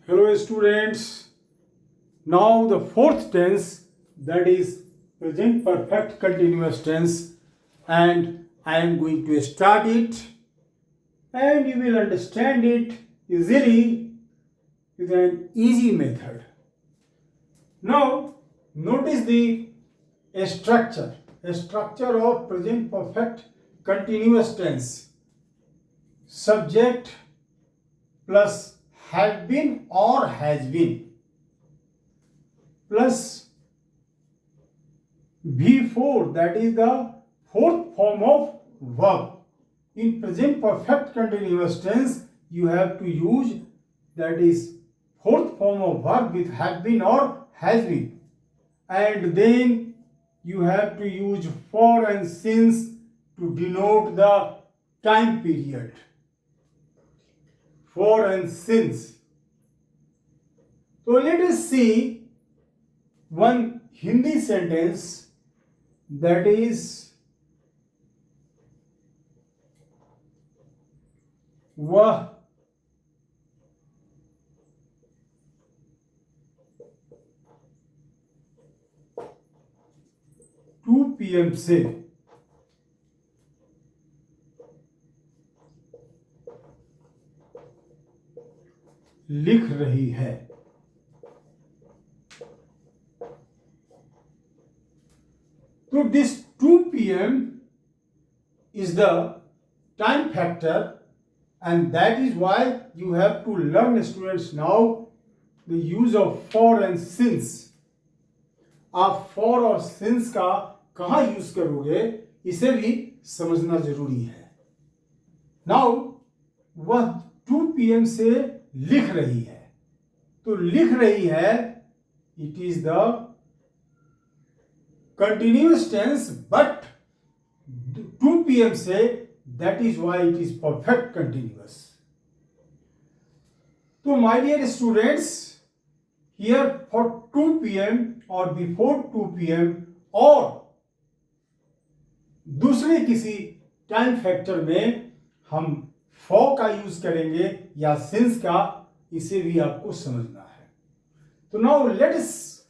Hello students. Now the fourth tense, that is present perfect continuous tense, and I am going to start it and you will understand it easily with an easy method. Now notice the structure of present perfect continuous tense. Subject plus have been or has been plus V4, that is the fourth form of verb. In present perfect continuous tense, you have to use, that is fourth form of verb with have been or has been, and then you have to use for and since to denote the time period. For and since. So let us see one Hindi sentence, that is वह 2 PM से लिख रही है. So this 2 PM is the time factor, and that is why you have to learn, students, now the use of for and since. आप for और since का कहाँ use करोगे इसे भी समझना जरूरी है. नाउ वह 2 PM से लिख रही है, तो लिख रही है, it is the continuous tense, but 2 PM से, that is why it is perfect continuous. So my dear students, here for 2 PM or before 2 PM और दूसरे किसी टाइम फैक्टर में हम for का यूज करेंगे या since का, इसे भी आपको समझना है. तो now let us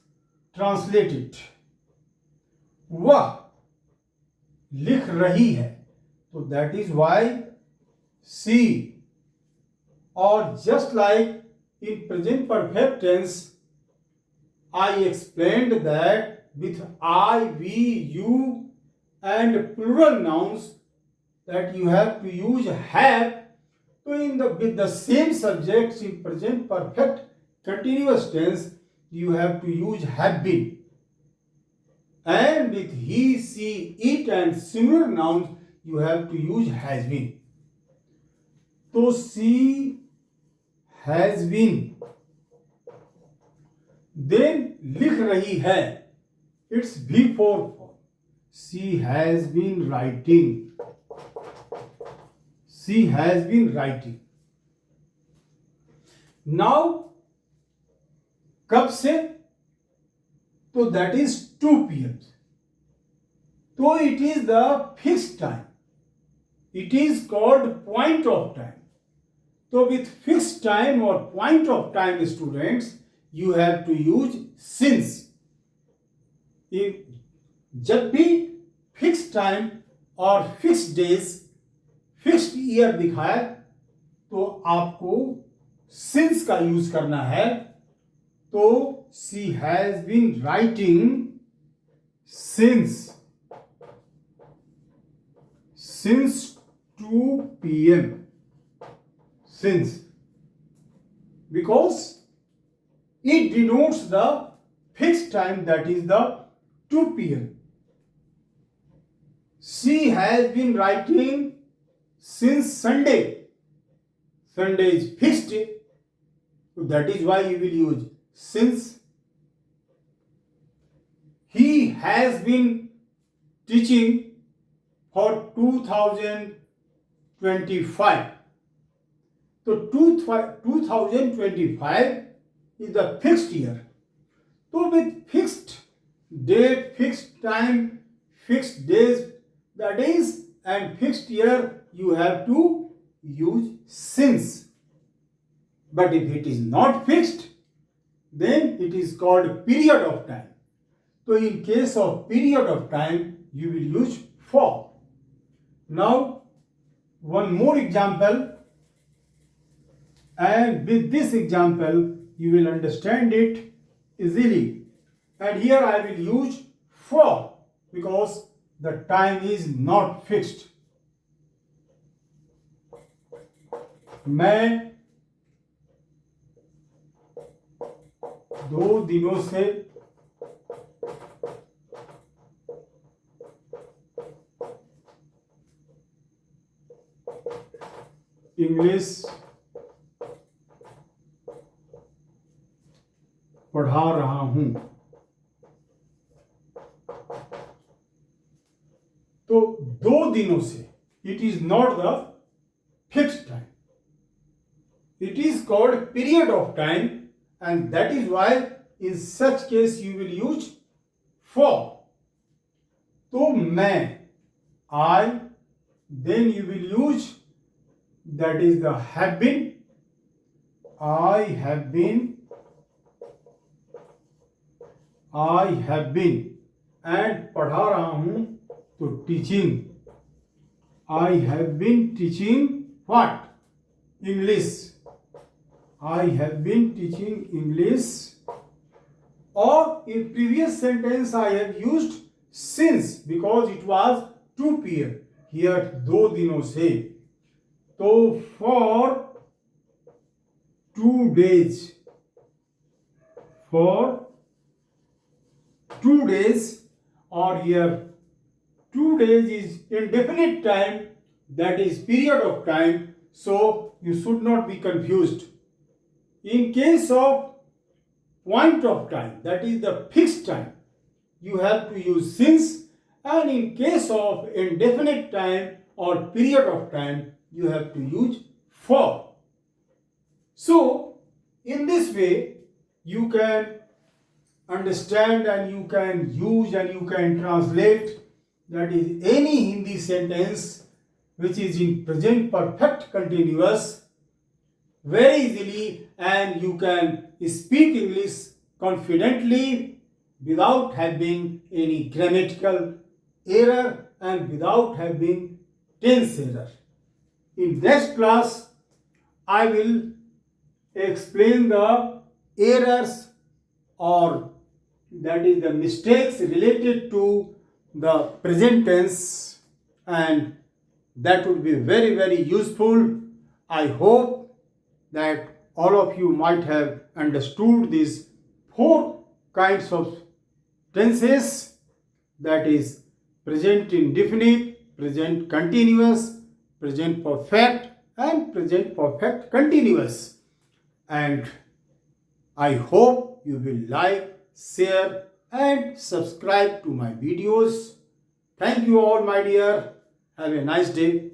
translate it. वह लिख रही है, तो दैट इज वाई सी, और just like in present perfect tense, I explained that with I, we, you and plural nouns that you have to use have. So with the same subjects in present perfect continuous tense, you have to use have been. And with he, she, it and similar nouns, you have to use has been. So she has been. Then लिख रही है, it's V4 form. She has been writing. She has been writing. Now कब से? तो that is 2 PM. So it is the fixed time. It is called point of time. So with fixed time or point of time, students, you have to use since. जब भी fix time और fix days, fixed year दिखाए, तो आपको since का use करना है. तो she has been writing since 2 PM. Since, because it denotes the fixed time, that is the 2 PM. She has been writing since Sunday. Sunday is fixed day, so that is why you will use since. He has been teaching for 2025. So 2025 is the fixed year. So with fixed date, fixed time, fixed days, that is, and fixed year, you have to use since. But if it is not fixed, then it is called period of time. So in case of period of time, you will use for. Now, one more example, and with this example, you will understand it easily. And here I will use for because the time is not fixed. मैं 2 दिनों से English पढ़ा रहा हूं। तो 2 दिनों से, it is not the fixed time. It is called period of time, and that is why in such case you will use for. तो मैं, I, then you will use, that is the have been. I have been, and पढ़ा रहा हूं तो teaching. I have been teaching what? English. I have been teaching English. Or in previous sentence I have used since because it was 2 p.m. Here 2 दिनों से. तो for 2 days. For 2 days, or here 2 days is indefinite time, that is period of time, so you should not be confused. In case of point of time, that is the fixed time, you have to use since, and in case of indefinite time or period of time, you have to use for. So, in this way, you can understand and you can use and you can translate, that is any Hindi sentence which is in present perfect continuous very easily, and you can speak English confidently without having any grammatical error and without having tense error. In next class, I will explain the errors, or that is the mistakes related to the present tense, and that would be very, very useful. I hope that all of you might have understood these 4 kinds of tenses, that is present indefinite, present continuous, present perfect, and present perfect continuous. And I hope you will like, share, and subscribe to my videos. Thank you all, my dear. Have a nice day.